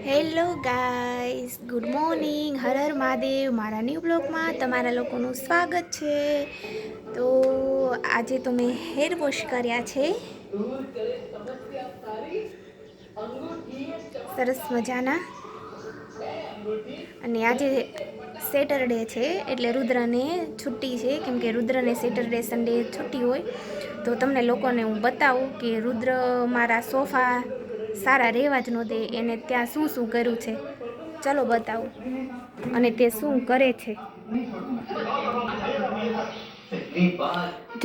Hello guys, good morning. Har Har Mahadev. મારા new બ્લોગમાં તમારા લોકોનું સ્વાગત છે. તો આજે તો મેં હેર વોશ કર્યા છે, સરસ મજાના. અને આજે સેટરડે છે એટલે રુદ્રને છુટ્ટી છે, કેમ કે રુદ્રને સેટરડે સન્ડે છુટ્ટી હોય. તો તમને લોકોને હું બતાવું કે રુદ્ર મારા સોફા સારા રહેવા જ નહોતે, એને ત્યાં શું શું કર્યું છે. ચલો બતાવું, અને તે શું કરે છે.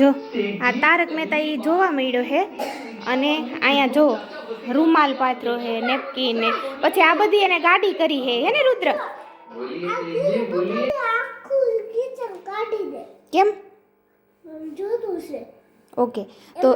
જો આ તારક મહેતા એ જોવા મળ્યો હે, અને અહીંયા જો રૂમાલ પાથરો હે, નેપકીન ને પછી આ બધી એને ગાડી કરી હે ને રુદ્ર. કેમ ઓકે, તો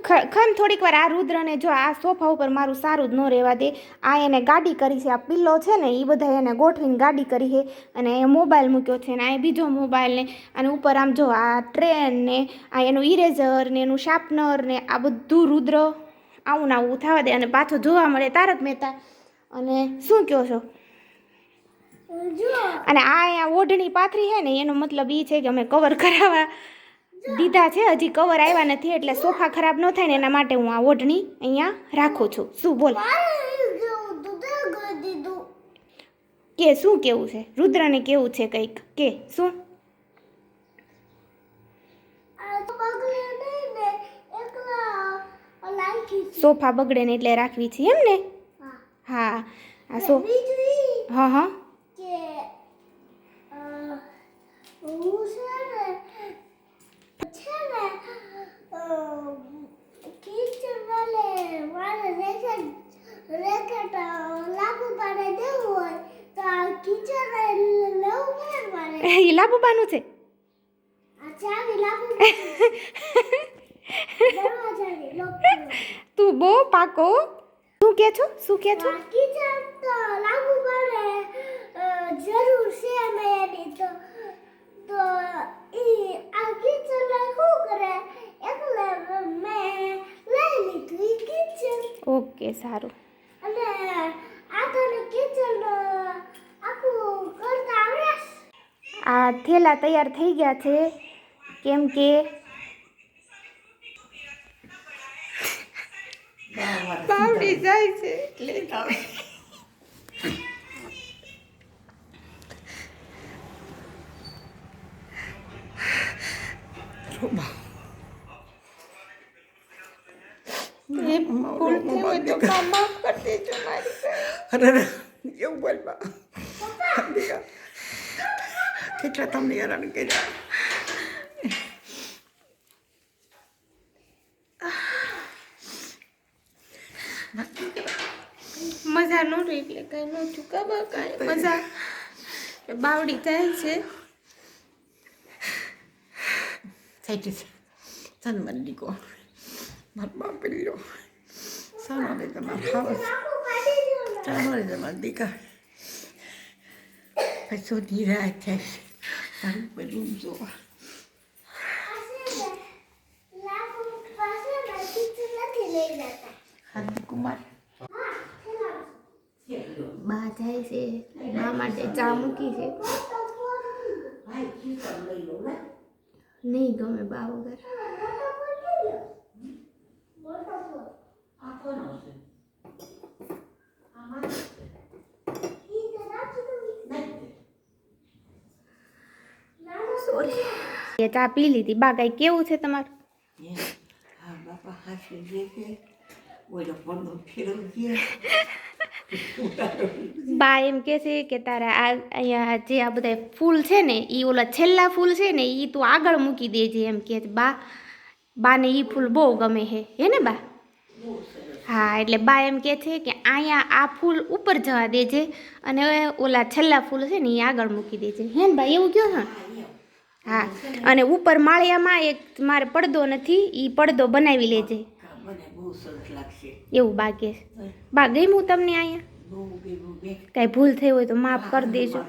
ખમ થોડીક વાર આ રુદ્રને જો આ સોફા ઉપર મારું સારું જ ન રહેવા દે. આ એને ગાડી કરી છે, આ પિલ્લો છે ને એ બધા એને ગોઠવીને ગાડી કરી છે. અને એ મોબાઈલ મૂક્યો છે ને આ બીજો મોબાઈલ ને, અને ઉપર આમ જો આ ટ્રેન ને, આ એનું ઇરેઝર ને એનું શાર્પનર ને આ બધું રુદ્ર આવું ને આવું થવા દે. અને પાછો જોવા મળે તારક મહેતા. અને શું કહો છો? અને આ અહીંયા ઓઢણી પાથરી છે ને, એનો મતલબ એ છે કે અમે કવર કરાવવા દીધા છે, હજી કવર આવ્યા નથી, એટલે સોફા ખરાબ ન થાય ને એના માટે હું આ ઓઢણી અહીંયા રાખું છું. શું બોલ કે શું કેવું છે રુદ્રને? કેવું છે કંઈક કે શું? સોફા બગડે ને એટલે રાખવી છે એમ ને? હા આ હા હા એ લાબુબાનું છે. તું બહુ પાકો. શું કે છો? શું કે છો? જરૂર છે મેની તો ઈ આ કિચન લઈ શું કરે એટલે મેં લઈ લીધું ઈ કિચન. ઓકે સારું. અને આ તો કિચન આખું કરતા આવડે. આ થેલા તૈયાર થઈ ગયા છે, કેમ કે બાવડી જાય છે એટલે ये भूल से मैं तो काम माफ कर देજો મારી. અરે એવું બોલવા કેટલા તમને હેરાન કર્યા. મજા નો રહી એટલે કઈ નો ચૂકાવા કાંઈ મજા. બાવડી જાય છે. સાઈડ છે ચાલ મારી દીકો મારા બાપ પીડ્યો સાનો રે તમારે હાવસ ચાલો રે તમારા દીકા પછી ધીરા થાય મારું બધું જોવા. હાથી કુમાર બા જાય છે, બા માટે ચા મૂકી છે. નહીં ગમે બા વગર. સોરી, એ ચા પી લીધી. બા કઈ કેવું છે તમારું? હા બાપા હાસી જે કે ઓલો પડદો ફેરવજે. બા એમ કે છે કે તારા આ અહીંયા જે આ બધા ફૂલ છે ને એ ઓલા છેલ્લા ફૂલ છે ને એ તું આગળ મૂકી દેજે, એમ કે બા. બાને એ ફૂલ બહુ ગમે હે ને બા? હા, એટલે બા એમ કે છે કે અહીંયા આ ફૂલ ઉપર જવા દેજે અને ઓલા છેલ્લા ફૂલ છે ને એ આગળ મૂકી દેજે, હે ને બા? એવું કહો હા. હા, અને ઉપર માળિયામાં એક મારે પડદો નથી, એ પડદો બનાવી લેજે. મને બહુ સરસ લાગશે એવું બા કે. બા ગમ્યું તમને અહીંયા? કઈ ભૂલ થઈ હોય તો માફ કરી દેજો.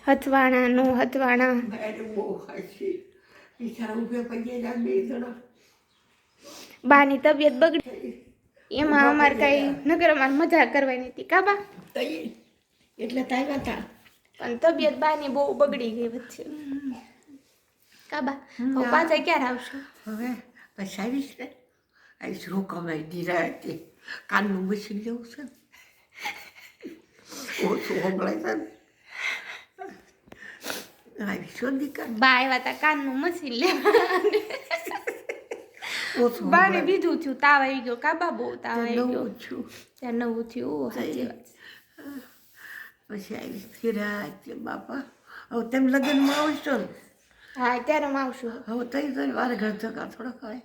હથવાણા નો હથવાણા. બાની તબિયત બગડી એમાં અમારે કાંઈ નગર અમારે મજા કરવાની હતી કા બા તઈ એટલે તાવ્યા હતા. પણ તબિયત બાની બહુ બગડી ગઈ વચ્ચે કા બા હવે પાછા ક્યારે આવશો? હવે પછી આવીશ ને, આવીશ રોકામાં ધીરા હતી. કાનનું મશીન લેવું છે ને, ઓછું સંભળાય છે ને, આવીશ હો દીકરા. બા આવ્યા તા કાનનું મશીન લેવા ઓછું બાને બીજું થયું તાવ આવી ગયો કા બા બહુ તાવ આવી ગયો નવું છું. ત્યાં નવું થયું સાચી વાત પછી આવીશ ધીરા હતી બાપા. હવે તેમ લગ્નમાં આવશો ને, હા ત્યારે હું આવશું હવે તઈ તો વારે ઘર ધક્કા થોડાક હોય.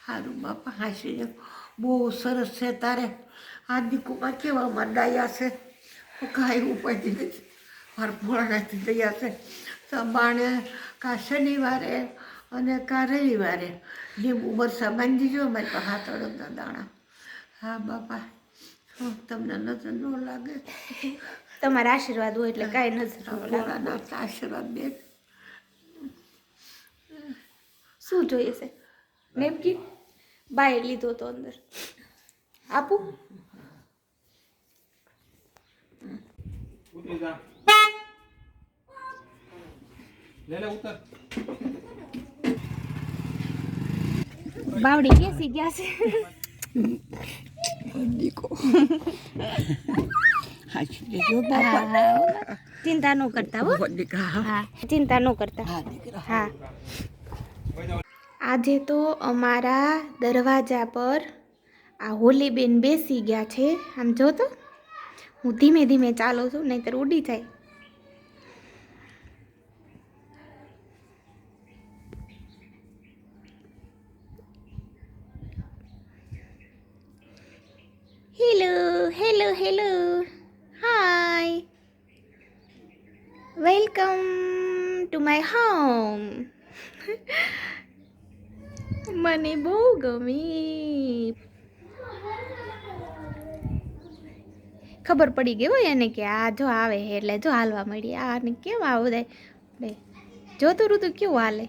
સારું બાપા હાસી બહુ સરસ છે તારે. આ દીકુમાં કેવામાં ડાયા છે, કાંઈ ઉપાડી નથી. મારા ભોળાનાથી દયા છે. તો બાણે કાં શનિવારે અને કાં રવિવારે લીંબુ મરચાં બાંધી દીજો અમારી પાસે હાથ અડદના દાણા. હા બાપા તમને નજર ન લાગે. તમારા આશીર્વાદ હોય એટલે કાંઈ નજર ન લાગે. ભોળાના આશીર્વાદ બેન. શું જોઈએ છે? નેપકિન બાય લીધો તો અંદર આપું? ઉતરી જા. લે ઉતર. બાવડી બેસી ગયા છે દીકો હાસી દેજો બાપા. હા, ચિંતા ન કરતા હો. દીકરા હા ચિંતા ન કરતા. હા દીકરા. હા આજે તો અમારા દરવાજા પર આ હોલીબેન બેસી ગયા છે. આમ જો તો હું ધીમે ધીમે ચાલું છું નહીંતર ઉડી જાય. Hello hello hello hi welcome to my home. મને બહુ ગમી. ખબર પડી ગઈ હોય એને કે આ જો આવે એટલે જો હાલવા મળી. આને કેમ આવું થાય જો તો ઋતુ કેવું હાલે.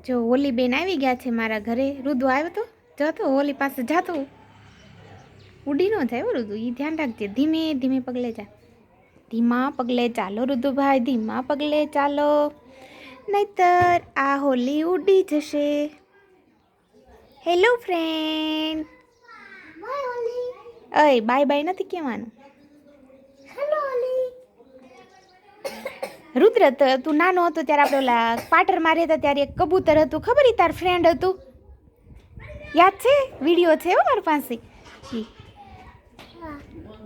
જો હોલી બેન આવી ગયા છે મારા ઘરે. રુદુ આવ્યો તો જતો હોલી પાસે જાતો ઉડી ન જાય હો રુદુ, એ ધ્યાન રાખજે. ધીમે ધીમે પગલે જા. ધીમા પગલે ચાલો રુદુભાઈ, ધીમા પગલે ચાલો, નહીતર આ હોલી ઉડી જશે. Hello friend. બાય ઓલી. અય બાય બાય નથી કહેવાનું. હેલો ઓલી. રુદ્ર તું નાનો હતો ત્યારે આપણે ઓલા પાટરમાં રહેતા ત્યારે એક કબૂતર હતું, ખબર ઈ તાર ફ્રેન્ડ હતું? યાદ છે? વિડીયો છે હો મારી પાસે.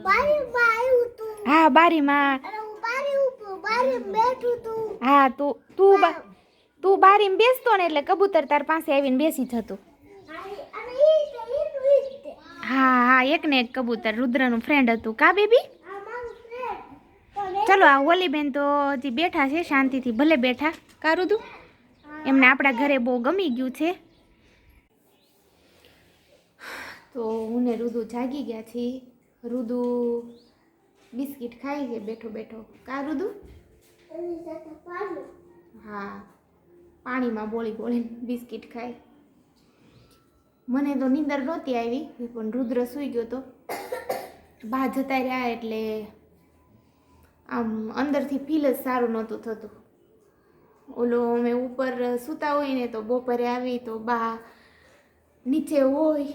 બારી બાયું તું. હા બારીમાં. અને હું બારી ઉપર બારી બેઠું તું. હા તું બારીમાં બેસતો ને એટલે કબૂતર તાર પાસે આવીને બેસી જતું. અને ઈ તે. હા હા એક ને એક કબૂતર રુદ્રનું ફ્રેન્ડ હતું કા બેબી? આ મારું ફ્રેન્ડ. પણ ચલો આ હોલી બેન તો હજી બેઠા છે શાંતિથી, ભલે બેઠા કા રુદુ? એમને આપણા ઘરે બહુ ગમી ગયું છે. તો હું ને રુદુ જાગી ગયા છીએ. રુદુ બિસ્કિટ ખાય છે બેઠો બેઠો કા રુદુ? એની સાથે પાડું. હા પાણીમાં બોળી બોળીને બિસ્કિટ ખાય. મને તો નીંદર નહોતી આવી પણ રુદ્ર સૂઈ ગયો તો. બહાર જતા રહ્યા એટલે આમ અંદરથી ફીલ જ સારું નહોતું થતું. ઓલો અમે ઉપર સૂતા હોય ને તો બપોરે આવી તો બા નીચે હોય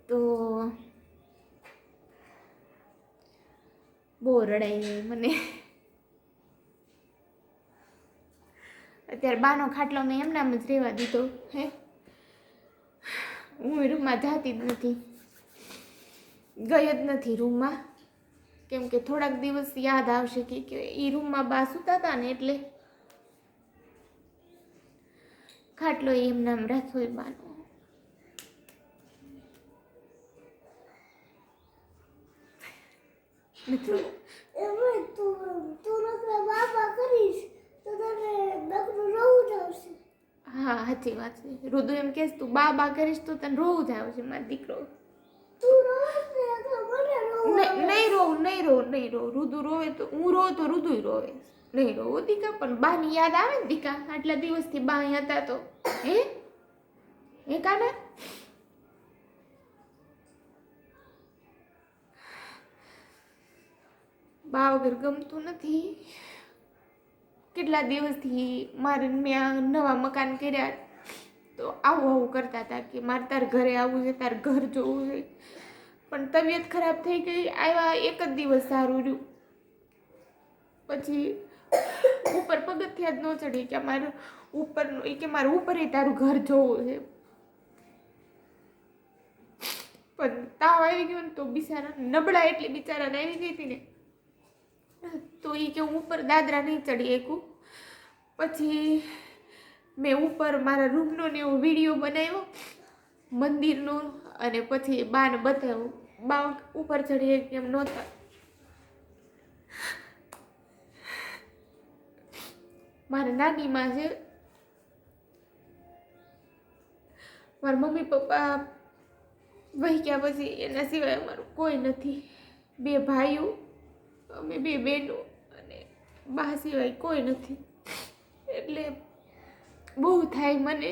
તો બહુ રડાઈ મને. અત્યારે બાનો ખાટલો મેં એમનામ જ રહેવા દીધો હે. હું રૂમમાં જાતી જ નથી, ગઈ જ નથી રૂમમાં, કેમ કે થોડાક દિવસ યાદ આવશે કે એ રૂમમાં બા સૂતા હતા ને એટલે ખાટલો એમનામ રાખ્યો બાનો. મિત્રો એમાં તું નકરા બાબા કરીશ તો તને નકરું રહું જ આવશે. હા સાચી વાત છે. રુદુ એમ કહેશ તું બા બા કરીશ તો તને રોવું જ આવશે મારો દીકરો. તું રોજ ને નહીં રો, રુદુ રોવે તો હું રોવ તો રુદુય રોવે. નહીં રોવો દીકા, પણ બાની યાદ આવે ને દીકા, આટલા દિવસથી બા અહીં હતા તો. હે કાના? બા વગર ગમતું નથી. કેટલા દિવસથી મારે મેં આ નવા મકાન કર્યા તો આવું કરતા હતા કે મારે તાર ઘરે આવવું છે, તાર ઘર જોવું છે. પણ તબિયત ખરાબ થઈ ગઈ, આવ્યા એક જ દિવસ સારું રહ્યું, પછી ઉપર પગથિયા જ ન ચડી કે મારે ઉપરનું કે મારે ઉપર તારું ઘર જોવું છે. પણ તાવ આવી ગયો ને તો બિચારા નબળા એટલી બિચારાને આવી ગઈ હતી ને, તો એ કે હું ઉપર દાદરા નહીં ચડી શકું. પછી મેં ઉપર મારા રૂમનો ને એવો વિડીયો બનાવ્યો મંદિરનો, અને પછી બાને બતાવ્યું. બા ઉપર ચડી એમ નહોતા. મારા નાની માં છે, મારા મમ્મી પપ્પા વહી ગયા પછી એના સિવાય અમારું કોઈ નથી. 2 ભાઈઓ, અમે 2 બહેનો, અને બા સિવાય કોઈ નથી. એટલે બહુ થાય મને.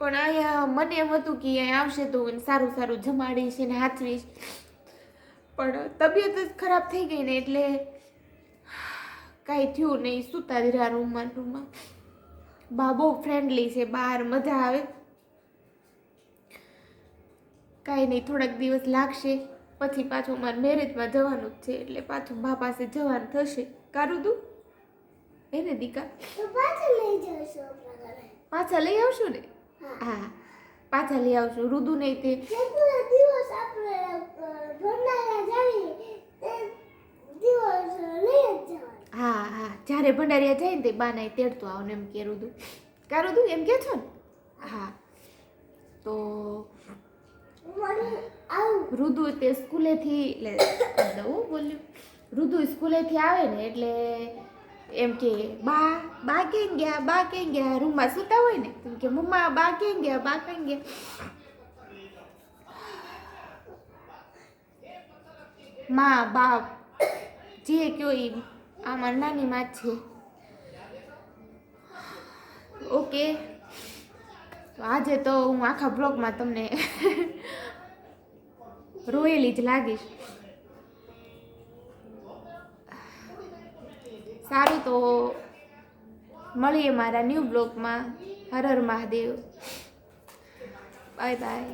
પણ અહીંયા મને એમ હતું કે અહીંયા આવશે તો સારું સારું જમાડીશ ને હાચવીશ, પણ તબિયત જ ખરાબ થઈ ગઈ ને એટલે કાંઈ થયું નહીં. સૂતા જ રહ્યા રૂમમાં. બા બહુ ફ્રેન્ડલી છે, બહાર મજા આવે. કાંઈ નહીં, થોડાક દિવસ લાગશે પછી પાછું મારે મેરેજમાં જવાનું જ છે, એટલે પાછું બા પાસે જવાનું થશે. કારું તું એને દીકા તો પાછા લઈ જશો આપણા ઘરે. પાછા લઈ આવશું ને? હા, પાછા લઈ આવશું. રુદુ નહીં તે કેટલા દિવસ આપણે ભંડારા જઈએ તે દિવસ લઈ જ જવાનું. હા, જ્યારે ભંડારિયા જાય ને તે બાનાય તેડતો આવો ને એમ કે રુદુ. કારું તું એમ કે છો ને? હા, તો રુદુ તે સ્કૂલેથી એટલે દઉં બોલ્યું. રુદુ સ્કૂલેથી આવે ને એટલે એમ કે બા કેમ ગયા, રૂમમાં સૂતા હોય ને એમ કે મમ્મા બા કેમ ગયા. માં બાપ જે કયો એ આમાં નાની માં છે. ઓકે, તો આજે તો હું આખા બ્લોગમાં તમને રોયેલી જ લાગીશ. સારું, તો મળીએ મારા ન્યૂ બ્લોગમાં. હર હર મહાદેવ. Bye by.